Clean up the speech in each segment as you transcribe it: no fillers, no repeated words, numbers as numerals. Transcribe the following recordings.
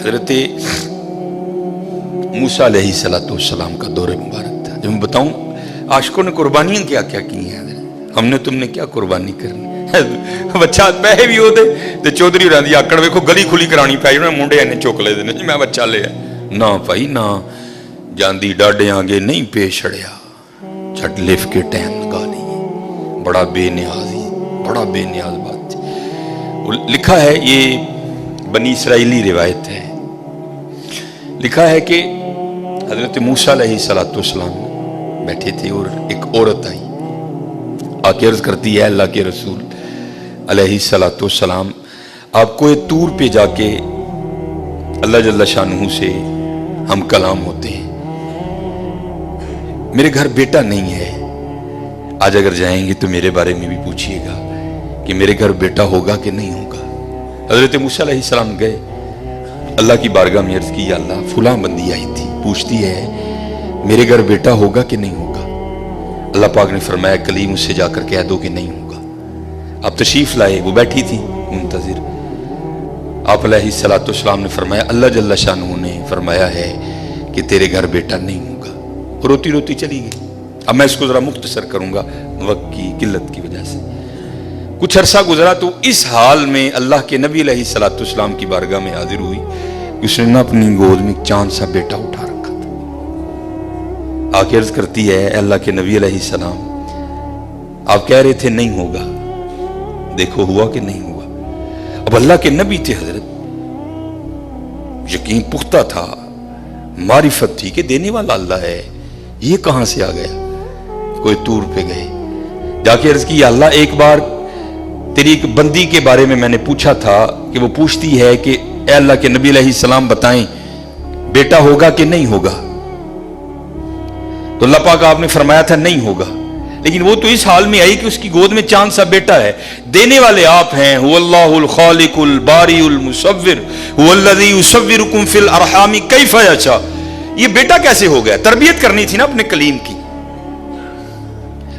हजरत मूसा अलैहिस्सलाम का दौर मुबारक था। जब मैं बताऊं आशिकों ने कुर्बानियां क्या क्या की हैं, हमने तुमने क्या कुर्बानी करनी। बच्चा पैसे भी होते तो चौधरी होरां दी आकड़ वेखो गली खुली करानी पै जाए, मुंडे इन्ने चुक ले देने जी मैं बच्चा लिया ना भाई ना, जांदी डाडे आगे नहीं पेश छड़िया, छट लिफ के टाइम लगा नहीं, बड़ा बेनियाजी, बड़ा बेनियाज बात। लिखा है, ये बनी इसराइली रिवायत है, लिखा है कि हजरत मूसा अलैहिस्सलाम बैठे थे और एक औरत आई, आके अर्ज करती है अल्लाह के रसूल अलैहिस्सलाम आपको ये तूर पे जाके अल्लाह जल्ला शानहू से हम कलाम होते हैं, मेरे घर बेटा नहीं है, आज अगर जाएंगे तो मेरे बारे में भी पूछिएगा कि मेरे घर बेटा होगा कि नहीं होगा। हजरत मूसा अलैहिस्सलाम गए, अल्लाह की बारगाह में अर्ज की, अल्लाह फुला बंदी आई थी पूछती है मेरे घर बेटा होगा कि नहीं होगा। अल्लाह पाक ने फरमाया कलीम उससे जाकर कह दो कि नहीं होगा। आप तशरीफ लाए, वो बैठी थी मुंतजिर, आप अलैहिस्सलाम ने फरमाया अल्लाह जल्ला शानहू ने फरमाया है कि तेरे घर बेटा नहीं होगा। रोती रोती चली गई। अब मैं इसको जरा मुख्तसर करूंगा वक्त की किल्लत की वजह से। कुछ अरसा गुजरा तो इस हाल में अल्लाह के नबी अलैहिस्सलाम की बारगाह में हाजिर हुई, उसने ना अपनी गोद में चांद सा बेटा उठा रखा था। आके अर्ज करती है अल्लाह के नबी अलैहिस्सलाम आप कह रहे थे नहीं होगा, देखो हुआ कि नहीं हुआ। अब अल्लाह के नबी थे हजरत, यकीन पुख्ता था, मारिफत थी कि देने वाला अल्लाह है, ये कहां से आ गया। कोई तूर पे गए, जाके अर्ज की अल्लाह एक बार तेरी एक बंदी के बारे में मैंने पूछा था कि वो पूछती है कि ए अल्लाह के नबी अलैहिस्सलाम बताएं बेटा होगा कि नहीं होगा। तो अल्लाह पाक आपने फरमाया था नहीं होगा, लेकिन वो तो इस हाल में आई कि उसकी गोद में चांद सा बेटा है। देने वाले आप हैं, हुवल्लाहुल खालिकुल बारिउल मुसव्विर हुवल्लज़ी युसव्विरुकुम फिल अरहामी कैफ़ यशा। ये बेटा कैसे हो गया? तरबियत करनी थी ना अपने कलीम की।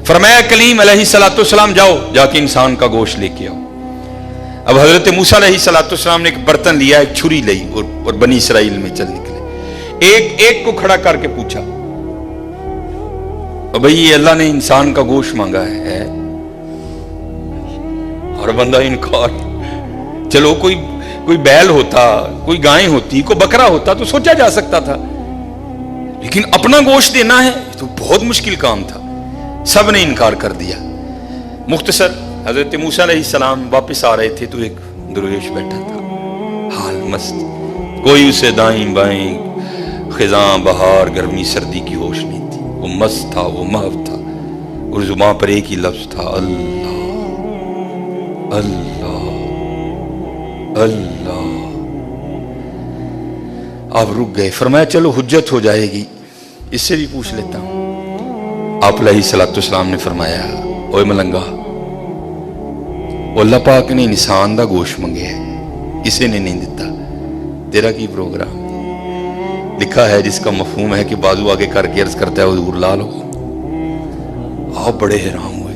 फरमाया कलीम अलैहिस्सलाम जाओ जाके इंसान का गोश्त लेके आओ। अब हजरत मूसा अलैहिस्सलाम ने एक बर्तन लिया, एक छुरी ली और बनी इसराइल में चल निकले। एक एक को खड़ा करके पूछा, भाई ये अल्लाह ने इंसान का गोश्त मांगा है, और बंदा इनकार। चलो कोई बैल होता, कोई गाय होती, कोई बकरा होता तो सोचा जा सकता था, लेकिन अपना गोश्त देना है तो बहुत मुश्किल काम था। सब ने इनकार कर दिया। मुख्तसर हजरत मूसा अलैहिस्सलाम वापस आ रहे थे तो एक दरवेश बैठा था, हाल मस्त, कोई उसे दाएं बाएं खिजां बहार गर्मी सर्दी की होश नहीं थी। वो मस्त था, वो महव था, और जुबान पर एक ही लफ्ज था अल्लाह अल्लाह अल्लाह। आप रुक गए, फरमाया चलो हुज्जत हो जाएगी, इससे भी पूछ लेता हूं। आप अलैहिस्सलाम ने फरमाया ओए मलंगा, अल्लाह पाक ने इंसान दा गोश्त मंगे है, इसे ने नहीं दिता, तेरा की प्रोग्राम। लिखा है जिसका मफहूम है कि बाजू आगे करके अर्ज करता है हुजूर ला लो। आप बड़े हैरान हुए,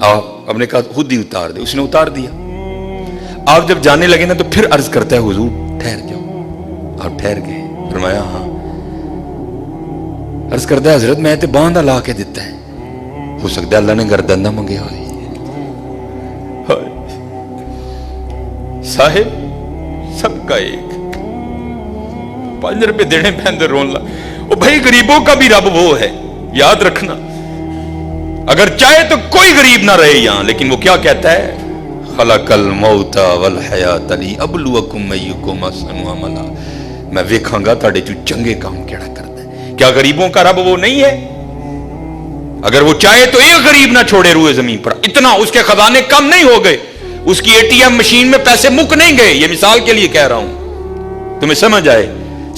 आप अपने कहा खुद ही उतार दे, उसने उतार दिया। आप जब जाने लगे ना तो फिर अर्ज करता है हुजूर ठहर जाओ। आप ठहर गए, फरमाया हाँ। अर्ज करता है हजरत मैं तो बांधा ला के दिता है, हो सकता है अल्लाह ने गर्दन ना मंगे हो। साहिब सबका एक, 5 रुपए देने पैंदे रोन ला। ओ भाई गरीबों का भी रब वो है, याद रखना। अगर चाहे तो कोई गरीब ना रहे यहां, लेकिन वो क्या कहता है खलकल मौता वल हयात ली अबलुवकुम अय्युकुम अहसनु अमला। मैं वेखांगा ताड़े चो चंगे काम केड़ा करदा है। क्या गरीबों का रब वो नहीं है? अगर वो चाहे तो एक गरीब ना छोड़े रूए जमीन पर। इतना उसके खजाने कम नहीं हो गए, उसकी एटीएम मशीन में पैसे मुक नहीं गए। ये मिसाल के लिए कह रहा हूं, तुम्हें समझ आए।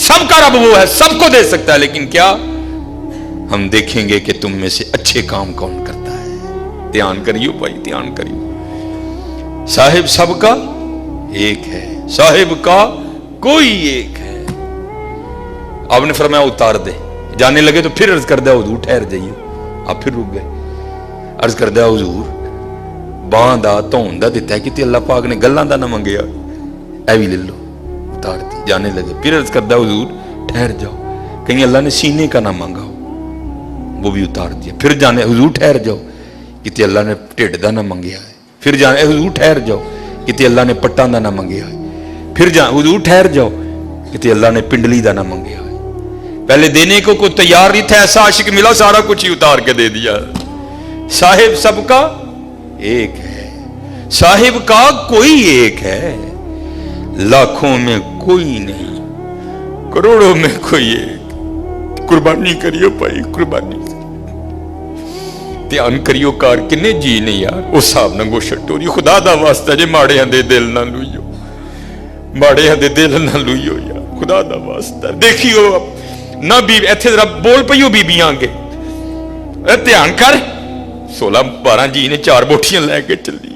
सबका रब वो है, सबको दे सकता है, लेकिन क्या हम देखेंगे कि तुम में से अच्छे काम कौन करता है। ध्यान करियो भाई, ध्यान करियो। साहिब सबका एक है, साहिब का कोई एक है। आपने फरमाया उतार दे। जाने लगे तो फिर अर्ज कर दिया हुजूर ठहर जाइए। आप फिर रुक गए। अर्ज कर दिया हुजूर बांह दा धौन दा दिता है कि अल्लाह पाक ने गल्लां दा ना मंगया, ऐ भी ले लो। उतार दी, जाने लगे। फिर अर्ज करदा हुजूर ठहर जाओ, कहीं अल्लाह ने सीने का ना मांगा हो, वो भी उतार दिया। फिर जाने हुजूर ठहर जाओ, किते अल्लाह ने ढिड दा ना मंगया है। फिर जाने हुजूर ठहर जाओ, किते अल्लाह ने पट्टां दा ना मंगया है। फिर हुजूर ठहर जाओ, किते अल्लाह ने पिंडली दा ना मंगया है। पहले देने को कोई तैयार नहीं था, ऐसा आशिक मिला सारा कुछ ही उतार के दे दिया। साहिब सबका एक है, साहिब का कोई एक है, लाखों में कोई नहीं, करोड़ों में कोई एक। कुर्बानी करियो भाई, कुर्बानी ध्यान करियो कार किन्ने जी ने यार उस हिसाब नाल गो छटोरी। खुदा दा वास्ता जे माड़ियां दे दिल ना लुइयो, माड़ियां दे दिल ना लुइयो यार, खुदा दा वास्ता। देखियो ना भी इत्थे जरा बोल पईयो बीबियां अगे, ध्यान कर 16-12 जी ने 4 बोटियां लैके चली।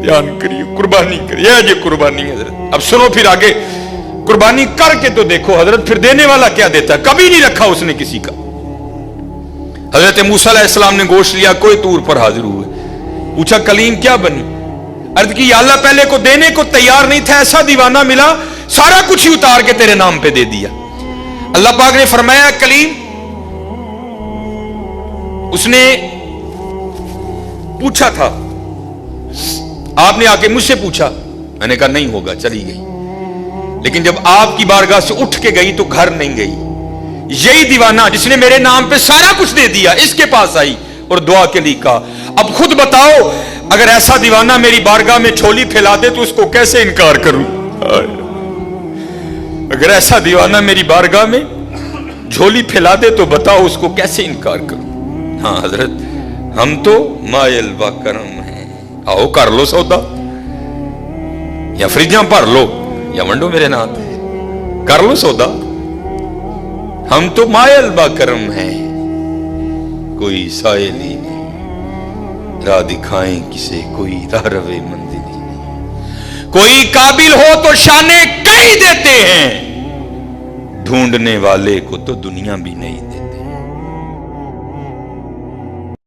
ध्यान करियो, कुर्बानी करिए जी, कुर्बानी हजरत। अब सुनो फिर आगे, कुर्बानी करके तो देखो हजरत फिर देने वाला क्या देता है। कभी नहीं रखा उसने किसी का। हजरत मूसा अलैहिस्सलाम ने गोश्त लिया, कोई तूर पर हाजिर हुए, पूछा कलीम क्या बनी? अर्ज की या अल्लाह पहले को देने को तैयार नहीं था, ऐसा दीवाना मिला सारा कुछ ही उतार के तेरे नाम पे दे दिया। अल्लाह पाक ने फरमाया कलीम, उसने पूछा था, आपने आके मुझसे पूछा, मैंने कहा नहीं होगा, चली गई। लेकिन जब आपकी बारगाह से उठ के गई तो घर नहीं गई। यही दीवाना जिसने मेरे नाम पे सारा कुछ दे दिया, इसके पास आई और दुआ के लिए कहा। अब खुद बताओ, अगर ऐसा दीवाना मेरी बारगाह में झोली फैला दे तो उसको कैसे इनकार करूं? अगर ऐसा दीवाना मेरी बारगाह में झोली फैला दे तो बताओ उसको कैसे इनकार करूं? हाँ हजरत, हम तो मायल व करम हैं, आओ कर लो सौदा, या फ्रिजां भर लो या वंडो मेरे नाथ, कर लो सौदा। हम तो मायल बा करम है, कोई साइल ही नहीं, राह दिखाएं किसे कोई राह रवे मंजिल ही नहीं। कोई काबिल हो तो शाने कई देते हैं, ढूंढने वाले को तो दुनिया भी नहीं देती।